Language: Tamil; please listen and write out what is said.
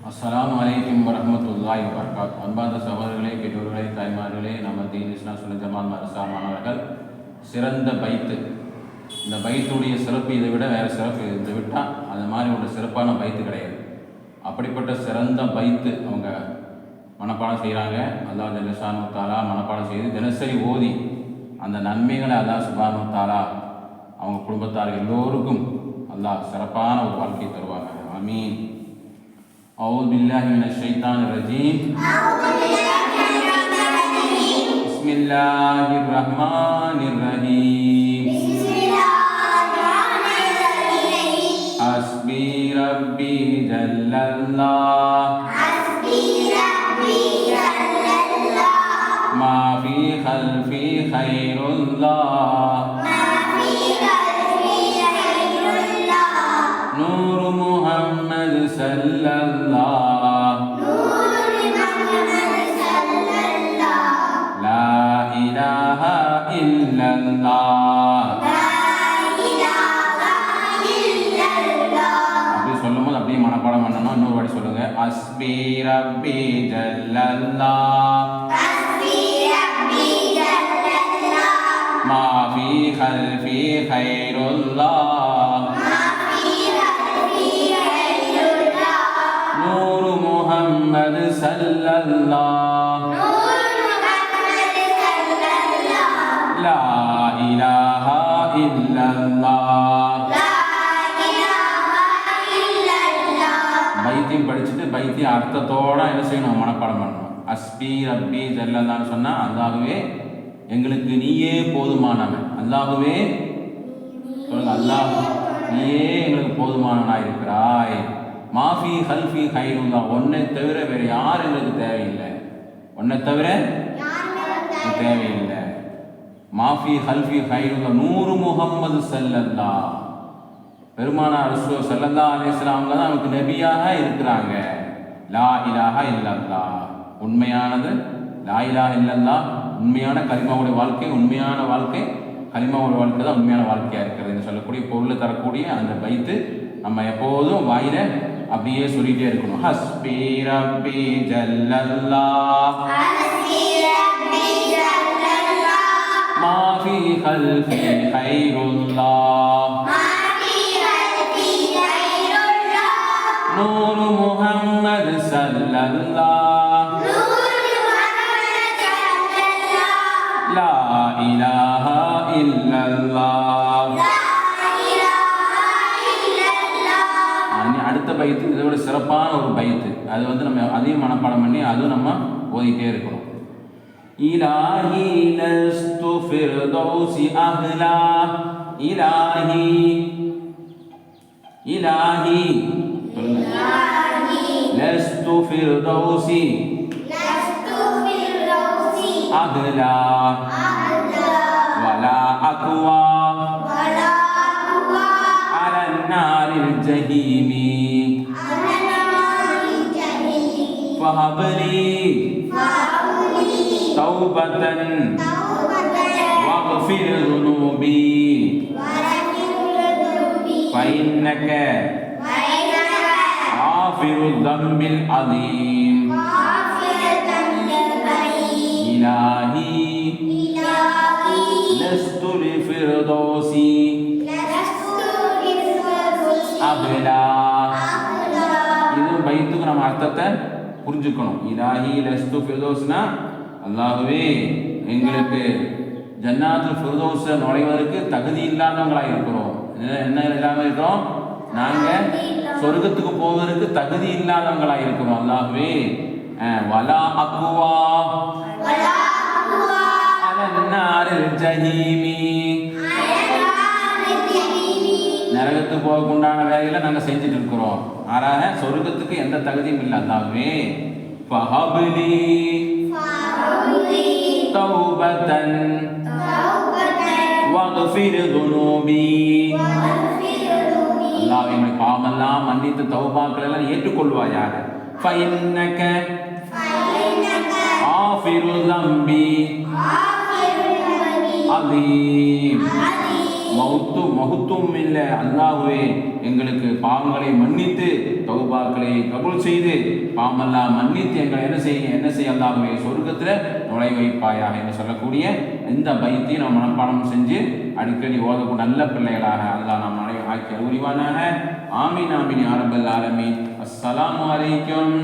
அஸ்ஸலாமு அலைக்கும் வரஹ்மத்துல்லாஹி வபரகாத்துஹு. அன்பார்ந்த சகோதரர்களே, பெற்றோர்களே, தாய்மார்களே, நம்ம தீன் இஸ்லாம் சுன்னத் ஜமாத் மதரசா மாணவர்கள், சிறந்த பைத்து, இந்த பைத்துடைய சிறப்பு இதை விட வேறு சிறப்பு இதை விட்டால் அது மாதிரி ஒரு சிறப்பான பைத்து கிடையாது. அப்படிப்பட்ட சிறந்த பைத்து அவங்க மனப்பாடம் செய்கிறாங்க. அல்லாஹ் ஜல்ல ஷானஹு தஆலா மனப்பாடம் செய்து தினசரி ஓதி அந்த நன்மைகளை அல்லாஹ் சுப்ஹானஹு தஆலா அவங்க குடும்பத்தார் எல்லோருக்கும் அல்லாஹ் சிறப்பான ஒரு வாழ்க்கையை தருவாங்க. ஆமீன். أعوذ بالله من الشيطان الرجيم. بسم الله الرحمن الرحيم. حسبي ربي جل الله. ما في خلفي خير الله. نور محمد صلى الله. لا إله إلا الله. அப்படி சொல்லும் போது அப்படியே மனப்பாடம் பண்ணணும். இன்னொரு வாட்டி சொல்லுங்க. ஹஸ்பி ரப்பி ஜல்லல்லாஹ். மா ஃபீ கல்பி கைருல்லாஹ். நூறு முஹம்மது ஸல்லல்லாஹ். லா இலாஹா இல்லல்லாஹ். பைத்தியம் படிச்சுட்டு பைத்தியம் அர்த்தத்தோட என்ன செய்யணும்? மனப்பாடம் பண்ணணும். அஸ்பி ரப்பி ஜல்லல்லாஹ்னு சொன்னா அல்லாஹ்வே எங்களுக்கு நீயே போதுமானவன். அல்லாஹ்வே சொல்லுங்க, அல்லாஹ் நீயே எங்களுக்கு போதுமானவனாக இருக்கிறாய். மாஃபி ஹல்ஃபி ஹைருல்லா, உன்னை தவிர வேறு யார் எங்களுக்கு தேவையில்லை. உன்னை தவிர தேவையில்லை. மாஃபி ஹல்ஃபி ஹைருல்லா. நூறு முஹம்மது ஸல்லல்லாஹ், பெருமானார் ஸல்லல்லாஹு அலைஹி வஸல்லம் அவங்க தான் நமக்கு நபியாக இருக்கிறாங்க. லா இலாஹா இல்லல்லாஹ், உண்மையானது லா இலாஹா இல்லல்லாஹ், உண்மையான கலிமாவுடைய வாழ்க்கை, உண்மையான வாழ்க்கை கலிமாவுடைய வாழ்க்கை தான் உண்மையான வாழ்க்கையாக இருக்கிறது சொல்லக்கூடிய பொருளை தரக்கூடிய அந்த பைத்து நம்ம எப்போதும் வாயில அப்படியே சொல்லிட்டே இருக்கணும். ஹஸ்பி ரப்பி ஜல்லல்லாஹ். மா ஃபீ கல்பி கைருல்லாஹ். நூறு முஹம்மது ஸல்லல்லாஹ். லா இலாஹா இல்லல்லாஹ். அடுத்த பைத்து இதை விட சிறப்பான ஒரு பைத்து. அது நம்ம அதையும் மனப்பாடம் பண்ணி அதுவும் நம்ம ஓதிட்டே இருக்கணும். இலாஹி லஸ்து ஃபிர்தௌசி அஹ்லா. இலாஹி இலாஹி சொல்லுங்க. லஸ்து ஃபிர்தௌசி அஹ்லா வலா அக்வா அலன் நாரில் ஜஹீமி. ஃபஹப்லி தௌபத்தன் வக்ஃபிர் ذنوبي فإنك غافر الذنب العظيم. إلهي لست لفردوسي அஹ்லா. இது பைத்துக்கு நம்ம அர்த்தத்தை புரிஞ்சுக்கணும். இலாஹி லஸ்து ஃபிர்தௌஸ்னா அல்லாஹ்வே எங்களுக்கு ஜன்னாத்துல் ஃபிர்தௌஸ்ல நுழைவதற்கு தகுதி இல்லாதவங்களாக இருக்கிறோம். என்ன இல்லாமல் இருக்கிறோம்? நாங்கள் சொர்க்கத்துக்கு போவதற்கு தகுதி இல்லாதவங்களாக இருக்கிறோம். அல்லாஹ்வே வலா அக்வா அலன் நாரில் ஜஹீமி, நரகத்துக்கு போகக்குண்டான வேலையில நாங்கள் செஞ்சுட்டு இருக்கிறோம். ஆறாக சொர்க்கத்துக்கு எந்த தகுதியும் இல்லை. அல்லாஹ்வே ஃபஹப்லி தௌபத்தன் வக்ஃபிர் ذنوبي. அல்லாஹ் எங்களை பாவமெல்லாம் மன்னித்து தௌபாக்கள் எல்லாம் ஏற்றுக்கொள்வாயாக. ஃபஇன்னக ஆஃபிரு ذنبي அலீம். மகுத்தும் இல்லை அல்லாஹ்வே எங்களுக்கு பாவங்களை மன்னித்து தௌபாக்களை கபூல் செய்து பாவமெல்லாம் மன்னித்து எங்களை என்ன செய்ய அல்லாஹ்வே சொர்க்கத்தில் நுழை வைப்பாயாக என்று சொல்லக்கூடிய இந்த பைத்தை நாம் மனப்பாடம் செஞ்சு அடிக்கடி ஓதக்கூடிய நல்ல பிள்ளைகளாக அல்லாஹ் நாம் ஆக்கி அறிவானாக. ஆமீன் ஆமீன் யா ரப்பல் ஆலமீன். அஸ்ஸலாமு அலைக்கும்.